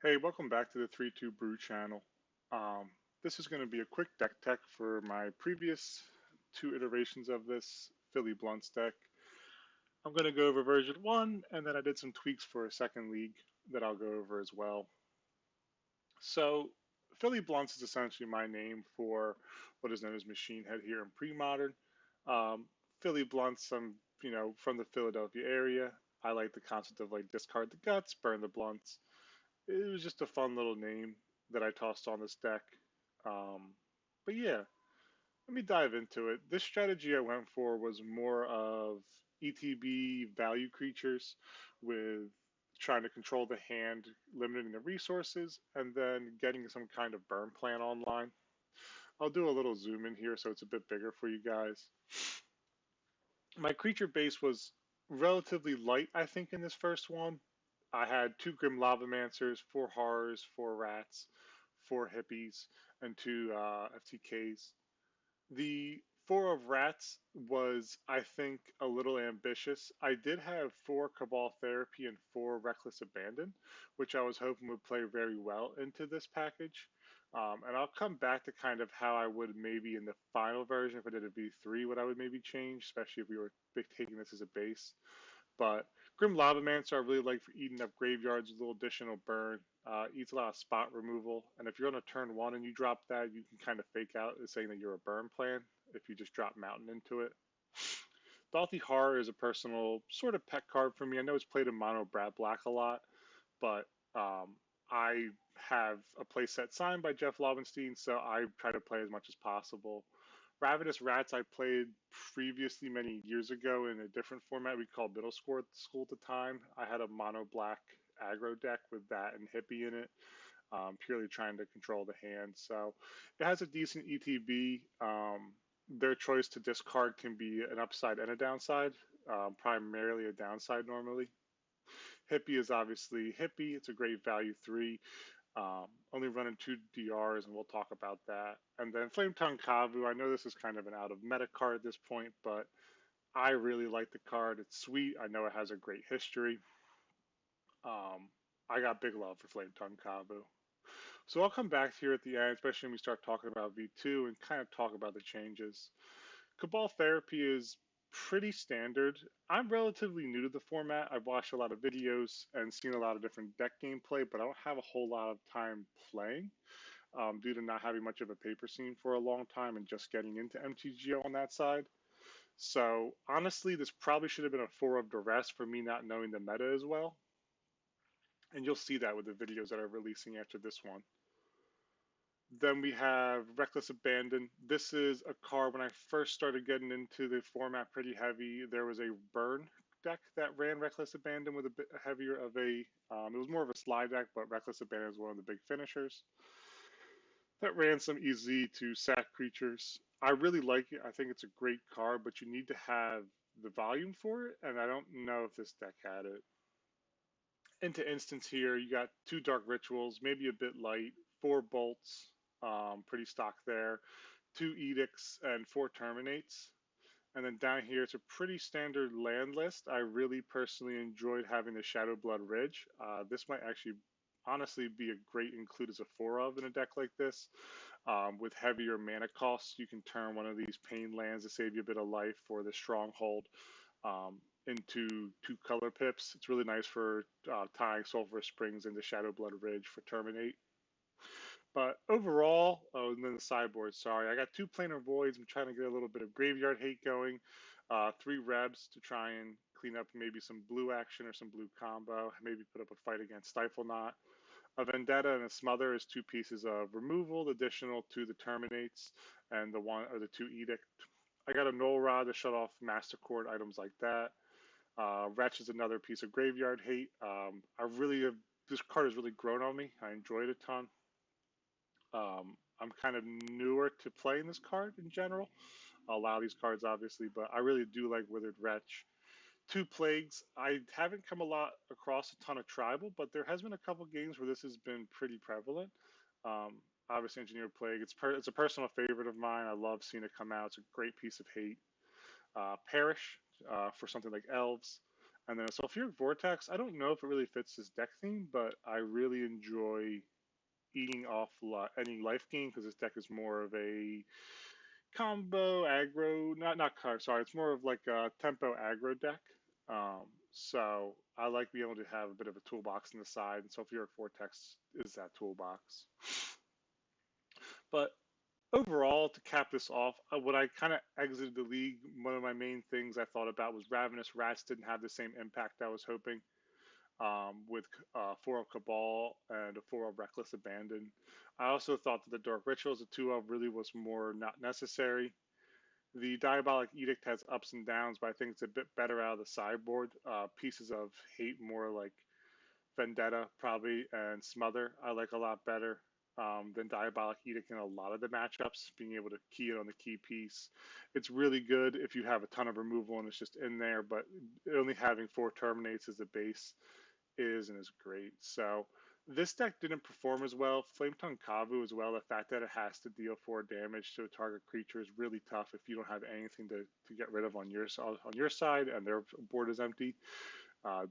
Hey, welcome back to the 3-2 Brew channel. This is going to be a quick deck tech for my previous two iterations of this Philly Blunts deck. I'm going to go over version 1, and then I did some tweaks for a second league that I'll go over as well. So, Philly Blunts is essentially my name for what is known as Machine Head here in Premodern. Um, Philly Blunts, I'm from the Philadelphia area. I like the concept of like discard the guts, burn the blunts. It was just a fun little name that I tossed on this deck. But yeah, let me dive into it. This strategy I went for was more of ETB value creatures with trying to control the hand, limiting the resources, and then getting some kind of burn plan online. I'll do a little zoom in here so it's a bit bigger for you guys. My creature base was relatively light, I think, in this first one. I had two Grim Lavamancers, four Horrors, four Rats, four Hippies, and two FTKs. The four of Rats was, I think, a little ambitious. I did have four Cabal Therapy and four Reckless Abandon, which I was hoping would play very well into this package. And I'll come back to kind of how I would maybe in the final version, if I did a V3, what I would maybe change, especially if we were taking this as a base. But Grim Lavamancer, I really like for eating up graveyards with a little additional burn. Eats a lot of spot removal. And if you're on a turn one and you drop that, you can kind of fake out as saying that you're a burn plan if you just drop Mountain into it. Dalthy Horror is a personal sort of pet card for me. I know it's played in mono Brad Black a lot, but I have a playset signed by Jeff Lovenstein, so I try to play as much as possible. Ravenous Rats I played previously many years ago in a different format we called Middle School at the time. I had a mono black aggro deck with that and hippie in it, purely trying to control the hand. So it has a decent ETB. Their choice to discard can be an upside and a downside, primarily a downside normally. Hippie is obviously Hippie. It's a great value three. Only running two DRs, and we'll talk about that. And then Flame Tongue Kavu. I know this is kind of an out of meta card at this point, but I really like the card. It's sweet. I know it has a great history. Um, I got big love for Flame Tongue Kavu. So I'll come back here at the end, especially when we start talking about V2 and kind of talk about the changes. Cabal Therapy is pretty standard. I'm relatively new to the format. I've watched a lot of videos and seen a lot of different deck gameplay, but I don't have a whole lot of time playing due to not having much of a paper scene for a long time and just getting into MTGO on that side. So honestly, this probably should have been a four of duress for me not knowing the meta as well. And you'll see that with the videos that are releasing after this one. Then we have Reckless Abandon. This is a card when I first started getting into the format pretty heavy. There was a burn deck that ran Reckless Abandon with a bit heavier of a. It was more of a slide deck, but Reckless Abandon is one of the big finishers. That ran some easy to sack creatures. I really like it. I think it's a great card, but you need to have the volume for it, and I don't know if this deck had it. Into instance here, you got two Dark Rituals, maybe a bit light, four Bolts, pretty stock there, two Edicts, and four Terminates. And then down here, it's a pretty standard land list. I really personally enjoyed having the Shadow Blood Ridge. This might actually honestly be a great include as a four of in a deck like this. With heavier mana costs, you can turn one of these pain lands to save you a bit of life for the Stronghold into two color pips. It's really nice for tying Sulphur Springs into Shadow Blood Ridge for Terminate. But overall, oh, and then the sideboard, sorry. I got two planar voids. I'm trying to get a little bit of graveyard hate going. Three Rebs to try and clean up maybe some blue action or some blue combo. Maybe put up a fight against Stifle Knot. A Vendetta and a Smother is two pieces of removal, additional to the Terminates, and the one or the two Edict. I got a Null Rod to shut off Master Chord items like that. Wretch is another piece of graveyard hate. I really have, this card has really grown on me. I enjoy it a ton. I'm kind of newer to playing this card in general. I'll allow these cards obviously, but I really do like Withered Wretch. Two Plagues. I haven't come a lot across a ton of tribal, but there has been a couple games where this has been pretty prevalent. Obviously, Engineered Plague. It's a personal favorite of mine. I love seeing it come out. It's a great piece of hate. Perish for something like Elves. And then a Sulfuric Vortex, I don't know if it really fits this deck theme, but I really enjoy eating off any life gain because this deck is more of a combo aggro, not card, sorry, it's more of like a tempo aggro deck. So I like being able to have a bit of a toolbox on the side, and Sulfuric Vortex is that toolbox. But overall, to cap this off, when I kind of exited the league, one of my main things I thought about was Ravenous Rats didn't have the same impact I was hoping. With 4 of Cabal and a 4 of Reckless Abandon. I also thought that the Dark Rituals, a 2 of, really was more not necessary. The Diabolic Edict has ups and downs, but I think it's a bit better out of the sideboard. Pieces of Hate, more like Vendetta, probably, and Smother, I like a lot better than Diabolic Edict in a lot of the matchups, being able to key it on the key piece. It's really good if you have a ton of removal and it's just in there, but only having 4 Terminates as a base isn't as great. So this deck didn't perform as well. Flametongue Kavu as well. The fact that it has to deal 4 damage to a target creature is really tough if you don't have anything to get rid of on your side and their board is empty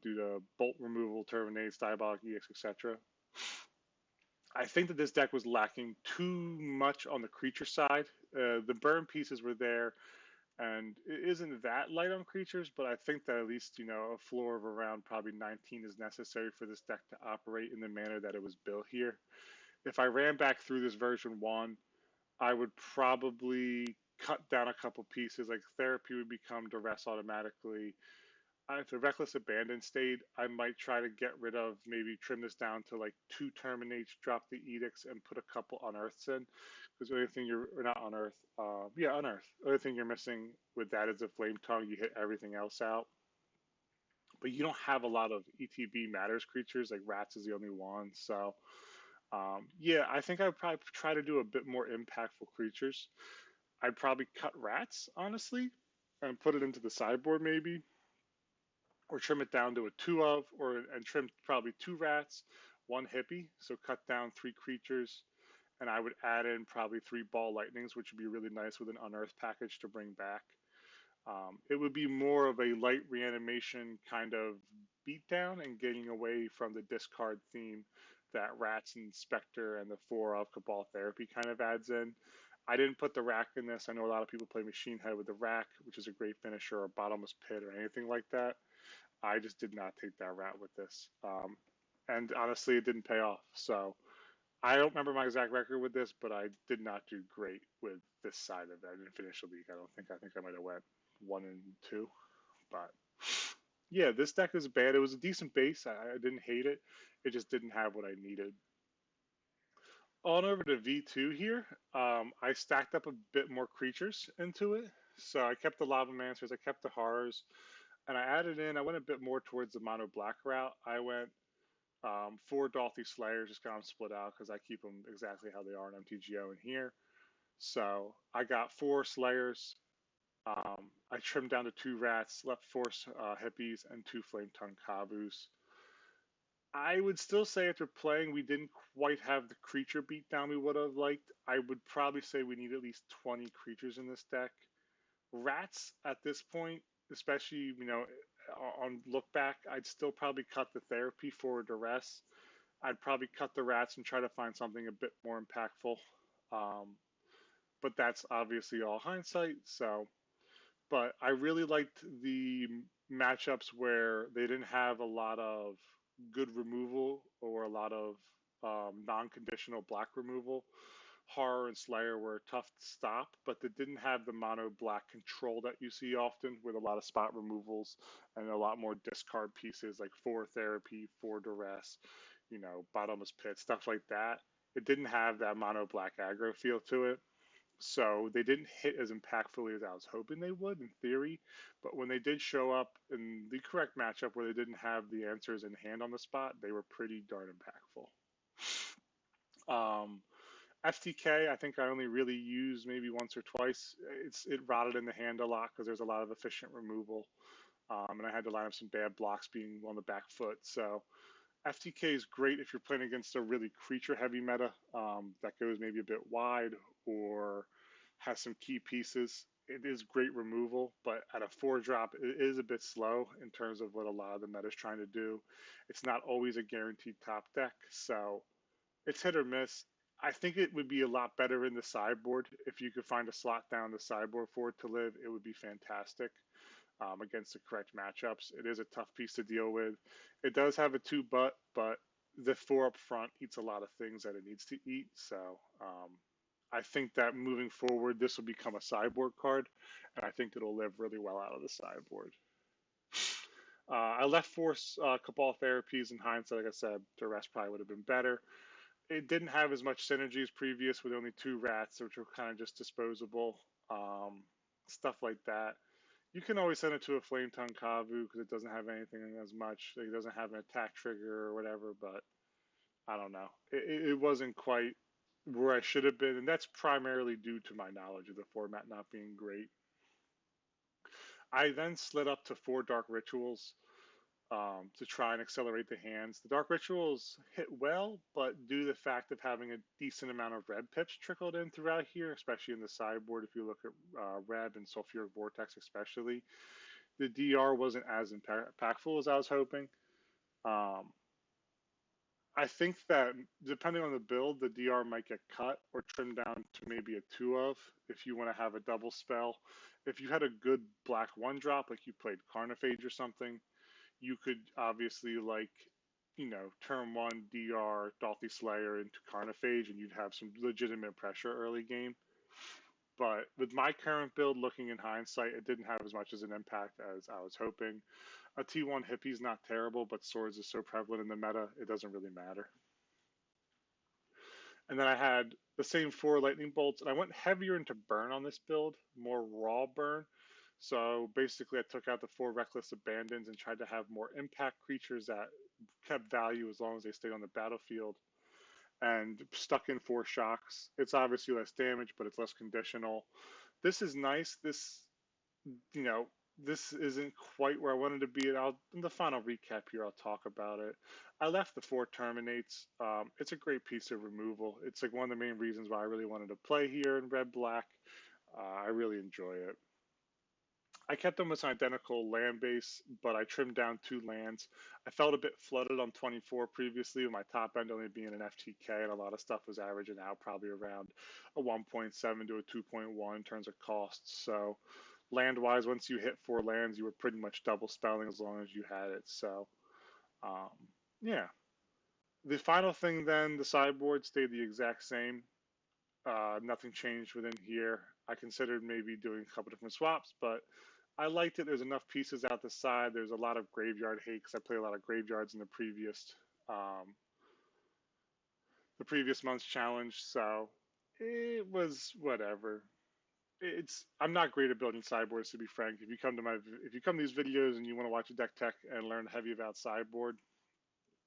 due to bolt removal, terminates, diabolic EX, etc. I think that this deck was lacking too much on the creature side. The burn pieces were there, and it isn't that light on creatures, but I think that at least, a floor of around probably 19 is necessary for this deck to operate in the manner that it was built here. If I ran back through this version 1, I would probably cut down a couple pieces, like Therapy would become Duress automatically. If the Reckless Abandon stayed, I might try to get rid of, maybe trim this down to like 2 Terminates, drop the Edicts, and put a couple Unearths in. Because the only thing or not Unearth, Unearth. The only thing you're missing with that is a Flame Tongue. You hit everything else out. But you don't have a lot of ETB matters creatures, like Rats is the only one. So, yeah, I think I would probably try to do a bit more impactful creatures. I'd probably cut Rats, honestly, and put it into the sideboard maybe, or trim it down to a 2 of, and trim probably 2 Rats, 1 Hippie, so cut down 3 creatures, and I would add in probably 3 Ball Lightnings, which would be really nice with an Unearth package to bring back. It would be more of a light reanimation kind of beatdown and getting away from the discard theme that Rats and Spectre and the 4 of Cabal Therapy kind of adds in. I didn't put the rack in this. I know a lot of people play Machine Head with the rack, which is a great finisher, or Bottomless Pit, or anything like that. I just did not take that route with this. And honestly, it didn't pay off. So I don't remember my exact record with this, but I did not do great with this side of it. I didn't finish the league. I don't think. I think I might have went 1-2. But yeah, this deck is bad. It was a decent base. I didn't hate it. It just didn't have what I needed. On over to V2 here. I stacked up a bit more creatures into it. So I kept the Lavamancers, I kept the Horrors, and I went a bit more towards the mono black route. I went 4 Dolthy Slayers, just kind of split out because I keep them exactly how they are in MTGO in here. So I got 4 Slayers. I trimmed down to 2 Rats, left 4 Hippies, and 2 Flame Tongue Kavus. I would still say after playing, we didn't quite have the creature beatdown we would have liked. I would probably say we need at least 20 creatures in this deck. Rats at this point, especially, on look back, I'd still probably cut the Therapy for Duress. I'd probably cut the Rats and try to find something a bit more impactful. But that's obviously all hindsight. But I really liked the matchups where they didn't have a lot of good removal or a lot of non-conditional black removal. Horror and Slayer were tough to stop, but they didn't have the mono black control that you see often with a lot of spot removals and a lot more discard pieces like 4 Therapy, 4 Duress, Bottomless Pit, stuff like that. It didn't have that mono black aggro feel to it. So they didn't hit as impactfully as I was hoping they would in theory. But when they did show up in the correct matchup where they didn't have the answers in hand on the spot, they were pretty darn impactful. FTK, I think I only really used maybe once or twice. It rotted in the hand a lot because there's a lot of efficient removal. And I had to line up some bad blocks being on the back foot. So FTK is great if you're playing against a really creature-heavy meta that goes maybe a bit wide or has some key pieces. it is great removal, but at a 4 drop, it is a bit slow in terms of what a lot of the meta is trying to do. It's not always a guaranteed top deck, so it's hit or miss. I think it would be a lot better in the sideboard. If you could find a slot down the sideboard for it to live, it would be fantastic against the correct matchups. It is a tough piece to deal with. It does have a 2 but the 4 up front eats a lot of things that it needs to eat. So I think that moving forward, this will become a sideboard card, and I think it'll live really well out of the sideboard. I left four Cabal therapies in hindsight. Like I said, the rest probably would have been better. It didn't have as much synergy as previous with only 2 rats, which were kind of just disposable. Stuff like that. You can always send it to a Flame Tongue Kavu because it doesn't have anything as much. It doesn't have an attack trigger or whatever, but I don't know. It wasn't quite where I should have been, and that's primarily due to my knowledge of the format not being great. I then slid up to 4 Dark Rituals to try and accelerate the hands. The Dark Rituals hit well, but due to the fact of having a decent amount of red pips trickled in throughout here, especially in the sideboard, if you look at red and Sulfuric Vortex especially, the DR wasn't as impactful as I was hoping. Um, I think that depending on the build, the DR might get cut or trimmed down to maybe a 2 of if you want to have a double spell. If you had a good black 1 drop, like you played Carnophage or something, you could obviously turn 1 DR Dalthy Slayer into Carnophage and you'd have some legitimate pressure early game. But with my current build, looking in hindsight, it didn't have as much as an impact as I was hoping. A T1 Hippie is not terrible, but swords is so prevalent in the meta, it doesn't really matter. And then I had the same 4 lightning bolts, and I went heavier into burn on this build, more raw burn. So basically, I took out the 4 reckless abandons and tried to have more impact creatures that kept value as long as they stayed on the battlefield, and stuck in 4 shocks. It's obviously less damage, but it's less conditional. This is nice. You know, this isn't quite where I wanted to be. In the final recap here, I'll talk about it. I left the 4 terminates. It's a great piece of removal. It's like one of the main reasons why I really wanted to play here in red black. I really enjoy it. I kept almost an identical land base, but I trimmed down 2 lands. I felt a bit flooded on 24 previously, with my top end only being an FTK, and a lot of stuff was averaging out probably around a 1.7 to a 2.1 in terms of costs. So land-wise, once you hit 4 lands, you were pretty much double spelling as long as you had it. So um, yeah. The final thing then, the sideboard stayed the exact same. Nothing changed within here. I considered maybe doing a couple different swaps, but I liked it. There's enough pieces out the side. There's a lot of graveyard hate because I played a lot of graveyards in um, the previous month's challenge. So it was whatever. I'm not great at building sideboards, to be frank. If you come to these videos and you want to watch a deck tech and learn heavy about sideboard,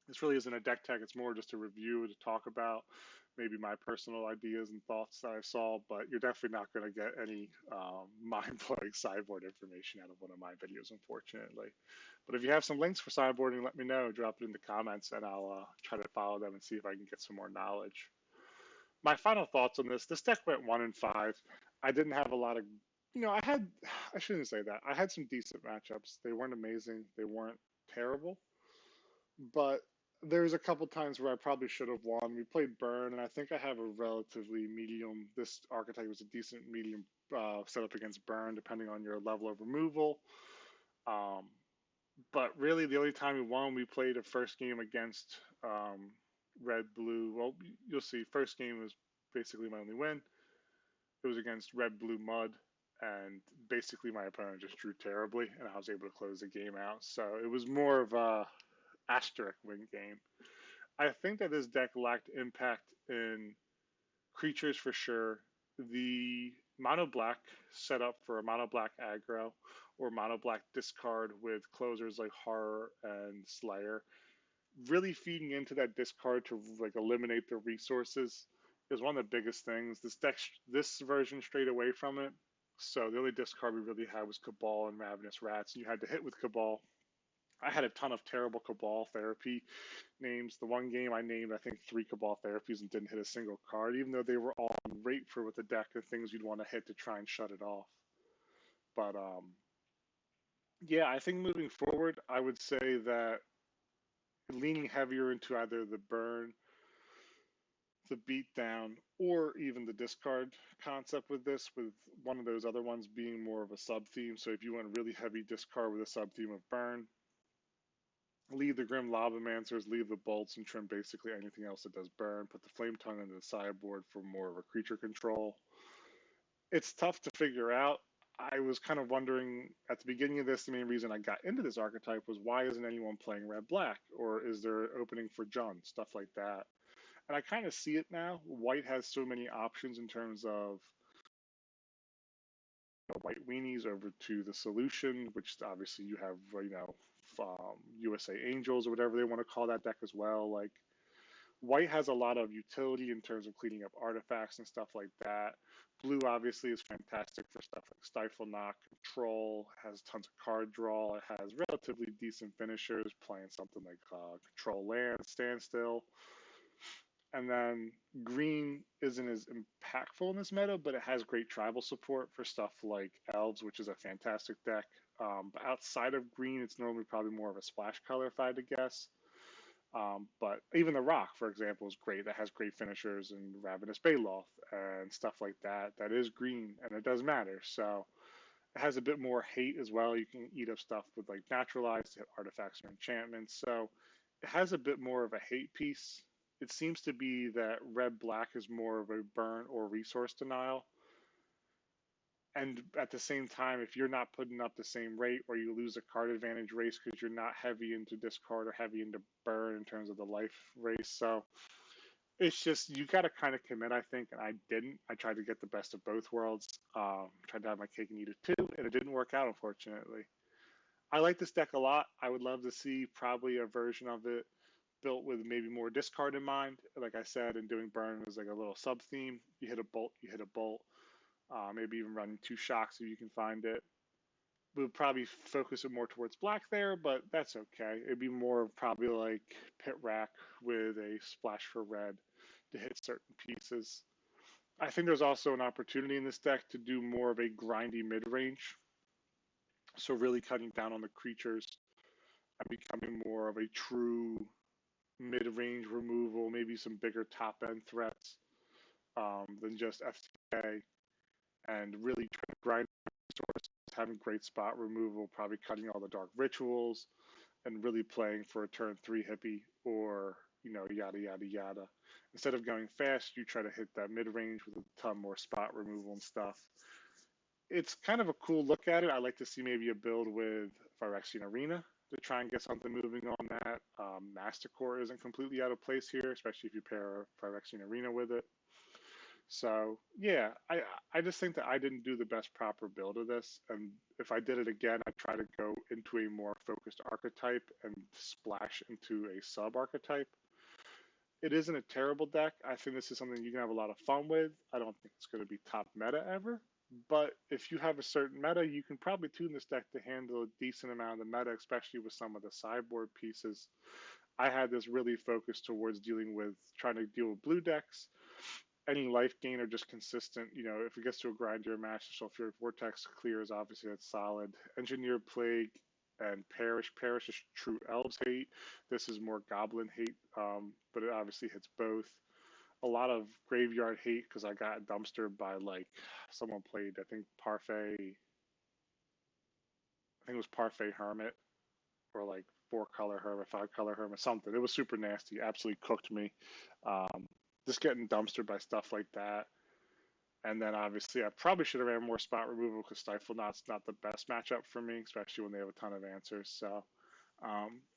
this really isn't a deck tech. It's more just a review to talk about maybe my personal ideas and thoughts that I saw, but you're definitely not going to get any mind-blowing sideboard information out of one of my videos, unfortunately. But if you have some links for sideboarding, let me know. Drop it in the comments, and I'll try to follow them and see if I can get some more knowledge. My final thoughts on this deck went 1-5. I didn't have a lot of, I shouldn't say that. I had some decent matchups. They weren't amazing. They weren't terrible. But there's a couple times where I probably should have won. We played Burn, and I think I have a relatively medium. This archetype was a decent medium setup against Burn, depending on your level of removal. But really, the only time we won, we played a first game against Red Blue. Well, you'll see. First game was basically my only win. It was against Red Blue Mud, and basically my opponent just drew terribly, and I was able to close the game out. So it was more of a asterisk win game. I think that this deck lacked impact in creatures for sure. The mono black set up for a mono black aggro or mono black discard with closers like Horror and Slayer, really feeding into that discard to eliminate the resources is one of the biggest things. This version strayed away from it. So the only discard we really had was Cabal and Ravenous Rats, and you had to hit with Cabal. I had a ton of terrible Cabal therapy names. The one game I named, I think, 3 Cabal therapies and didn't hit a single card, even though they were all great for with the deck and things you'd want to hit to try and shut it off. But yeah, I think moving forward, I would say that leaning heavier into either the burn, the beatdown, or even the discard concept with this, with one of those other ones being more of a sub theme. So if you want really heavy discard with a sub theme of burn, leave the Grim Lobamancers, leave the bolts, and trim basically anything else that does burn. Put the Flame Tongue into the sideboard for more of a creature control. It's tough to figure out. I was kind of wondering at the beginning of this, the main reason I got into this archetype was why isn't anyone playing red black? Or is there an opening for Jund? Stuff like that. And I kind of see it now. White has so many options in terms of white weenies over to the solution, which obviously you have, USA Angels or whatever they want to call that deck as well. Like, white has a lot of utility in terms of cleaning up artifacts and stuff like that. Blue obviously is fantastic for stuff like Stifle Knock, Control, has tons of card draw. It has relatively decent finishers, playing something like Control Land, Standstill. And then green isn't as impactful in this meta, but it has great tribal support for stuff like elves, which is a fantastic deck. But outside of green, it's normally probably more of a splash color, if I had to guess. But even the rock, for example, is great. That has great finishers and Ravenous Baloth and stuff like that. That is green, and it does matter. So it has a bit more hate as well. You can eat up stuff with like naturalized artifacts or enchantments. So it has a bit more of a hate piece. It seems to be that red black is more of a burn or resource denial. And at the same time, if you're not putting up the same rate or you lose a card advantage race because you're not heavy into discard or heavy into burn in terms of the life race. So it's just, you got to kind of commit, I think. And I didn't. I tried to get the best of both worlds. Tried to have my cake and eat it too. And it didn't work out, unfortunately. I like this deck a lot. I would love to see probably a version of it built with maybe more discard in mind. Like I said, and doing burn as like a little sub theme. You hit a bolt, you hit a bolt. Maybe even running 2 shocks if you can find it. We'll probably focus it more towards black there, but that's okay. It'd be more of probably like Pit Rack with a splash for red to hit certain pieces. I think there's also an opportunity in this deck to do more of a grindy mid-range. So really cutting down on the creatures and becoming more of a true mid-range removal, maybe some bigger top-end threats than just FTK, and really trying to grind resources, having great spot removal, probably cutting all the dark rituals, and really playing for a turn 3 hippie or, yada, yada, yada. Instead of going fast, you try to hit that mid-range with a ton more spot removal and stuff. It's kind of a cool look at it. I like to see maybe a build with Phyrexian Arena to try and get something moving on that. Mastercore isn't completely out of place here, especially if you pair Phyrexian Arena with it. So yeah, I just think that I didn't do the best proper build of this, and if I did it again, I'd try to go into a more focused archetype and splash into a sub archetype. It isn't a terrible deck. I think this is something you can have a lot of fun with. I don't think it's going to be top meta ever, but if you have a certain meta, you can probably tune this deck to handle a decent amount of the meta, especially with some of the sideboard pieces. I had this really focused towards dealing with trying to deal with blue decks. Any life gain or just consistent, if it gets to a grind, you're a master. So if your Vortex clears, obviously that's solid. Engineer Plague and Perish. Perish is true Elves hate. This is more Goblin hate, but it obviously hits both. A lot of Graveyard hate because I got dumpstered by like someone played, I think it was Parfait Hermit or like 4-color Hermit, 5-color Hermit, something. It was super nasty. Absolutely cooked me. Just getting dumpstered by stuff like that. And then obviously I probably should have ran more spot removal because Stifle Knot's not the best matchup for me, especially when they have a ton of answers. So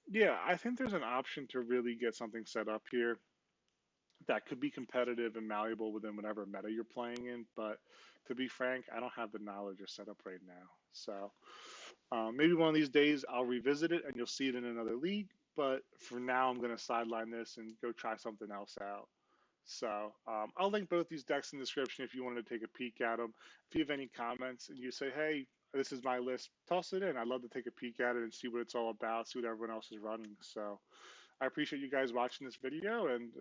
yeah, I think there's an option to really get something set up here that could be competitive and malleable within whatever meta you're playing in. But to be frank, I don't have the knowledge or setup right now. So maybe one of these days I'll revisit it and you'll see it in another league. But for now, I'm going to sideline this and go try something else out. So I'll link both these decks in the description if you wanted to take a peek at them. If you have any comments and you say, hey, this is my list, toss it in. I'd love to take a peek at it and see what it's all about, see what everyone else is running. So I appreciate you guys watching this video, and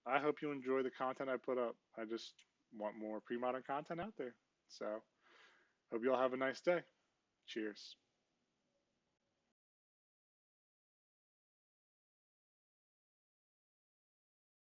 I hope you enjoy the content I put up. I just want more pre-modern content out there. So Hope you all have a nice day. Cheers.